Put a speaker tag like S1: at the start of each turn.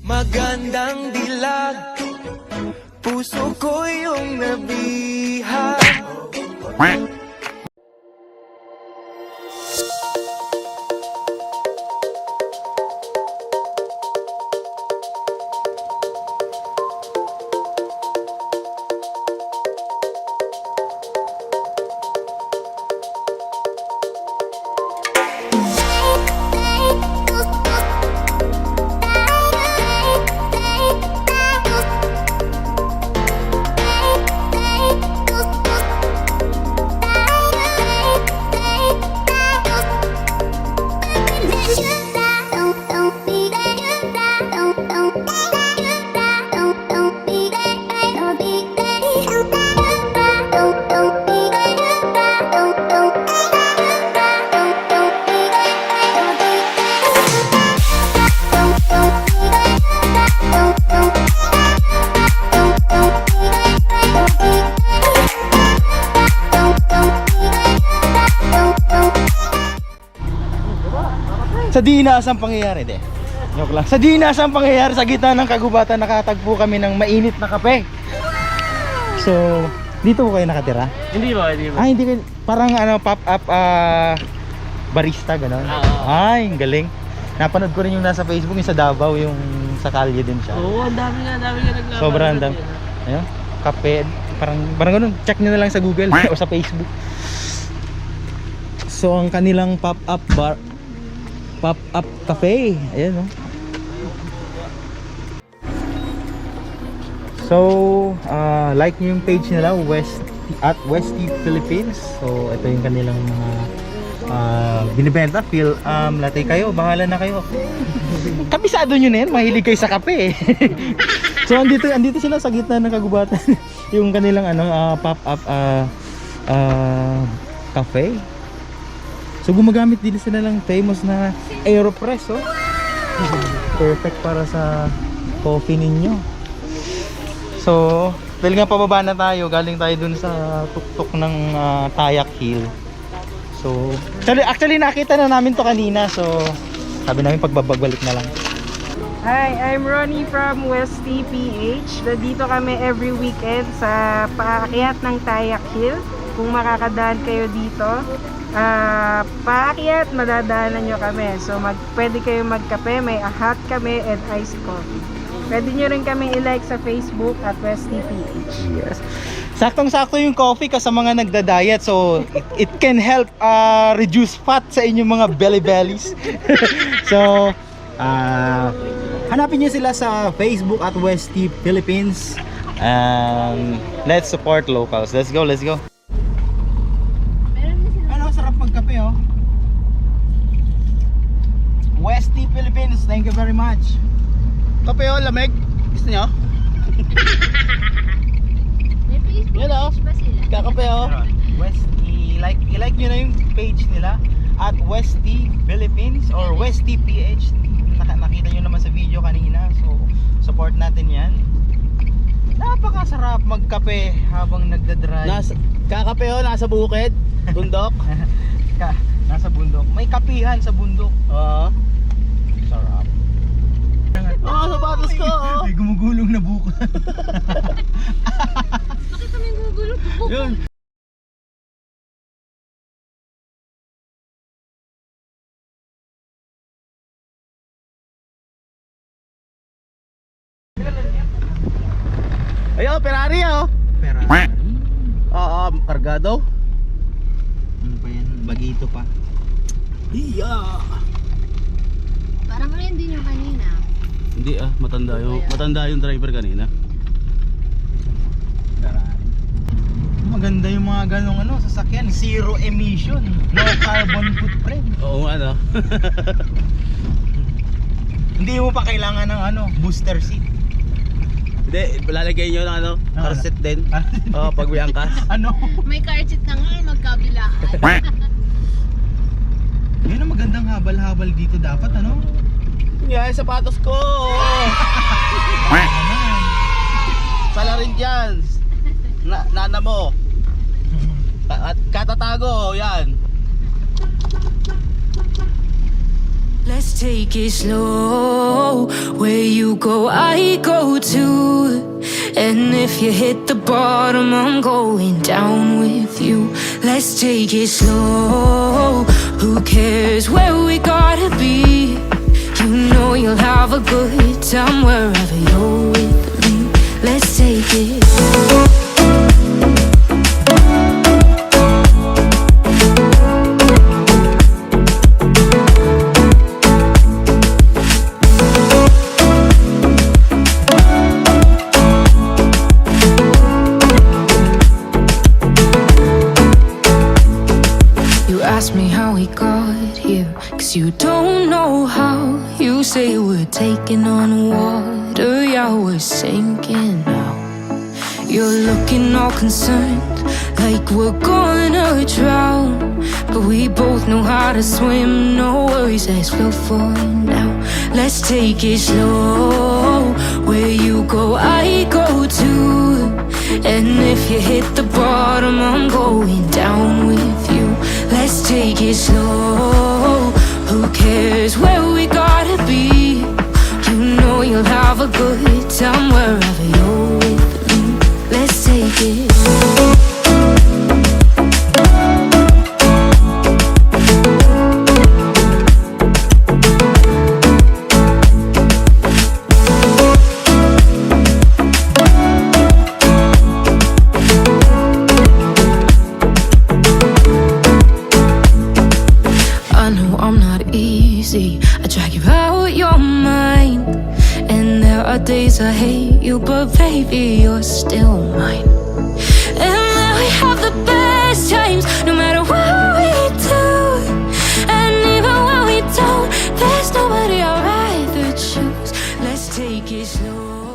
S1: Magandang dilag, puso ko yung nabihag.
S2: Sa di inaasang pangyayari, joke lang. Sa di inaasang pangyayari, sa gitna ng kagubatan, nakatagpo kami ng mainit na kape. So, dito po kayo nakatira?
S3: Hindi ba? Hindi ba?
S2: Hindi kayo, parang pop-up barista, gano'n? Ay, galing. Napanood ko rin yung nasa Facebook, yung sa Davao, yung sa kalye din siya.
S3: Oo, ang dami nga naglaban.
S2: Sobrang dami. Ayun, kape, parang ganun. Check nyo na lang sa Google o sa Facebook. So, ang kanilang pop-up cafe, ayan, no? So, like nyo yung page nila, Westy Philippines. So, ito yung kanilang mga binibenta. Latte kayo, bahala na kayo. Kabisado nyo na yan, mahilig kayo sa kape. So, andito sila sa gitna ng kagubatan. Yung kanilang pop-up cafe. So gumagamit din sila ng famous na AeroPress, oh. Perfect para sa coffee ninyo. So, dahil nga pababa na tayo, galing tayo dun sa tuktok ng Tayak Hill. So, actually nakita na namin to kanina. So, sabi namin pagbabalik na lang.
S4: Hi, I'm Ronnie from Westy PH. Dito kami every weekend sa paakyat ng Tayak Hill. Kung makakadaan kayo dito, paakyat, madadaanan nyo kami. So pwede kayo magkape, may hot kami and iced coffee. Pwede nyo rin kami i-like sa Facebook at Westy PH.
S2: Yes. Saktong-sakto yung coffee ka sa mga nagda-diet. So it can help reduce fat sa inyong mga bellies. So hanapin nyo sila sa Facebook at Westy Philippines. Let's support locals. Let's go, let's go. Sarap magkape, oh. Westy Philippines, thank you very much. Kape, oh, lamig. Gusto nyo?
S5: May Facebook page ba sila?
S2: Kakape, oh. Westy, i-like nyo na yung page nila at Westy Philippines or Westy PH. Nakita nyo naman sa video kanina. So, support natin yan. Napakasarap magkape habang nagdadrive.
S3: Kakape oh, nasa bukid, bundok.
S2: Nasa bundok. May kapihan sa bundok.
S3: Oo.
S2: Sarap.
S3: Sapatos ko, oh.
S2: May gumugulong na buko.
S5: Bakit kami gugulong po?
S3: Yun. Ayun, Ferrari oh.
S2: Ferrari.
S3: Oo, kargado.
S2: Ano pa yan? Bagito pa.
S3: Iya.
S5: Parang rin din yung kanina.
S3: Hindi matanda yung driver kanina.
S2: Ferrari. Maganda yung mga ganong sasakyan. Zero emission. No carbon footprint.
S3: Oo nga, no.
S2: Hindi mo pa kailangan ng booster seat.
S3: Hindi, lalagay nyo ng car seat din. Oo, pag may angkas.
S5: May car seat na nga, magkabilaan.
S2: Yun ang magandang habal-habal dito dapat,
S3: Yan, sapatos ko. Sala rin dyan. Nana mo. At katatago, yan.
S1: Let's
S6: Let's take it slow. Where you go, I go too. And if you hit the bottom, I'm going down with you. Let's take it slow. Who cares where we gotta be? You know you'll have a good time wherever you're with me. Let's take it. You ask me how we got here, 'cause you don't know how. You say we're taking on water, yeah, we're sinking now. You're looking all concerned, like we're gonna drown. But we both know how to swim, no worries, let's go for now. Let's take it slow. Where you go, I go too. And if you hit the bottom, I'm going down with you. Let's take it slow. Who cares where we gotta be? You know you'll have a good time wherever you're with me. Let's take it. I know I'm not easy, I drag you out your mind. And there are days I hate you, but baby, you're still mine. And then we have the best times, no matter what we do. And even when we don't, there's nobody I'd rather choose. Let's take it slow.